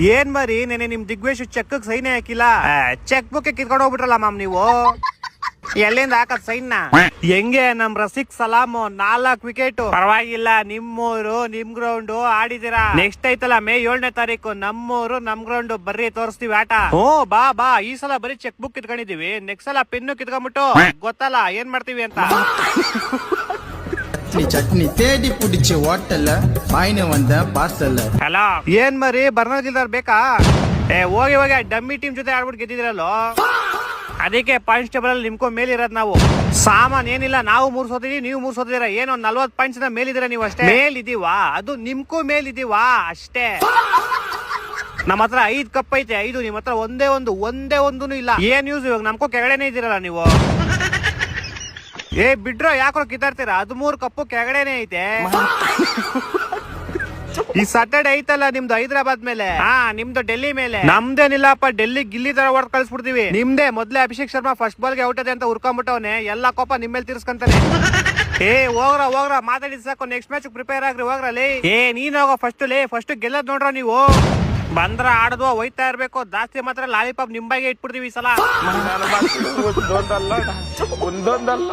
ಏನ್ ಮರಿ ನೆನೆ ನಿಮ್ ದಿಗ್ವೇಶ್ ಚೆಕ್ ಸೈನೇ ಹಾಕಿಲ್ಲ, ಚೆಕ್ ಬುಕ್ ಕಿತ್ಕೊಂಡು ಹೋಗ್ಬಿಟ್ರಲ್ಲ ಮ್ಯಾಮ್ ನೀವು. ಎಲ್ಲಿಂದ ಹಾಕತ್ ಸೈನ್ ಹೆಂಗೆ ನಮ್ ರಸಿಕ್ ಸಲಾಮ್ 4 ವಿಕೆಟ್. ಪರವಾಗಿಲ್ಲ, ನಿಮ್ಮೂರು ನಿಮ್ ಗ್ರೌಂಡ್ ಆಡಿದಿರಾ. ನೆಕ್ಸ್ಟ್ ಐತಲ್ಲ ಮೇ 7ನೇ ತಾರೀಕು ನಮ್ಮೂರು ನಮ್ ಗ್ರೌಂಡ್, ಬರ್ರಿ ತೋರಿಸ್ತೀವಿ ಆಟ. ಓ ಬಾ ಬಾ, ಈ ಸಲ ಬರೀ ಚೆಕ್ ಬುಕ್ ಕಿತ್ಕೊಂಡಿದೀವಿ, ನೆಕ್ಸ್ಟ್ ಸಲ ಪೆನ್ನು ಕಿತ್ಕೊಂಡ್ಬಿಟ್ಟು ಗೊತ್ತಲ್ಲ ಏನ್ ಮಾಡ್ತೀವಿ ಅಂತ. ಚಟ್ನಿ ತೇಡಿ ಪುಡಿಚಿ ಹೋಟೆಲ್ ಬಾಯಿನ ಒಂದ ಪಾರ್ಸಲ್. ಹಲೋ ಏನ್ ಮರಿ ಬರ್ನೋದಿಲ್ದಾರ್ ಬೇಕಾ? ಹೋಗಿ ಹೋಗಿ ಡಮ್ಮಿ ಟೀಮ್ ಜೊತೆ ಆಡ್ಬಿಟ್ಟು ಗೆದ್ದಿದ್ರಲ್ಲೋ, ಅದಕ್ಕೆ ಪಾಯಿಂಟ್ಸ್ ಟೇಬಲ್ ಅಲ್ಲಿ ನಿಮ್ಕೋ ಮೇಲಿರೋದ್ ನಾವು. ಸಾಮಾನ್ ಏನಿಲ್ಲ, ನಾವು 3 ಸೋತಿದೀವಿ, ನೀವು 3 ಸೋತಿದೀರ. ಏನೋ 40 ಪಾಯಿಂಟ್ಸ್ ಮೇಲಿದ್ದೀರ ನೀವು ಅಷ್ಟೇ. ಮೇಲಿದೀವಾ, ಅದು ನಿಮ್ಕೂ ಮೇಲಿದೀವಾ ಅಷ್ಟೇ. ನಮ್ಮ ಹತ್ರ 5 ಕಪ್ ಐತೆ, 5. ನಿಮ್ ಹತ್ರ ಒಂದೇ ಒಂದು ಇಲ್ಲ. ಏನ್ ನ್ಯೂಸ್ ಇವಾಗ ನಮ್ಕೋ ಕೆಳಗಡೆನೆ ಇದ್ದೀರಲ್ಲ ನೀವು. ಬಿಡ್ರೋ, ಯಾಕೋ ಕಿತ್ತಾಡ್ತೀರಾ? 13 ಕಪ್ಪು ಕೆಳಗಡೆನೆ ಐತೆ. ಈ ಸಾಟರ್ಡೆ ಐತಲ್ಲ ನಿಮ್ದು ಹೈದರಾಬಾದ್ ಮೇಲೆ, ನಿಮ್ದು ಡೆಲ್ಲಿ ಮೇಲೆ. ನಮ್ದೇನಿಲ್ಲಪ್ಪ, ಡೆಲ್ಲಿ ಗಿಲ್ಲಿ ತರ ಹೊಡೆದ್ ಕಳ್ಸ್ಬಿಡ್ತೀವಿ. ನಿಮ್ದೇ ಮೊದ್ಲೇ ಅಭಿಷೇಕ್ ಶರ್ಮಾ ಫಸ್ಟ್ ಬಾಲ್ಗೆ ಔಟ್ ಅದೆ ಅಂತ ಹುರ್ಕೊಂಡ್ಬಿಟ್ಟವನೆ, ಎಲ್ಲಾ ಕೋಪ ನಿಮ್ಮೇಲೆ ತೀರ್ಸ್ಕೊಂತಾನೆ. ಹೋಗ್ರ ಮಾತಾಡಿದ್ ಸಾಕು, ನೆಕ್ಸ್ಟ್ ಮ್ಯಾಚ್ ಪ್ರಿಪೇರ್ ಆಗ್ರಿ ಹೋಗ್ರಲ್ಲಿ. ನೀನ್ ಹೋಗೋ ಫಸ್ಟ್ ಗೆಲ್ಲದ್ ನೋಡ್ರ ನೀವು. ಬಂದ್ರ ಆಡದ್ವ ಹೋಯ್ತಾ ಇರ್ಬೇಕು, ಜಾಸ್ತಿ ಮಾತ್ರ ಲಾಲಿಪಾಪ್ ನಿಂಬಾಗೆ ಇಟ್ಬಿಡ್ತೀವಿ ಈ ಸಲ. ಒಂದೊಂದಲ್ಲ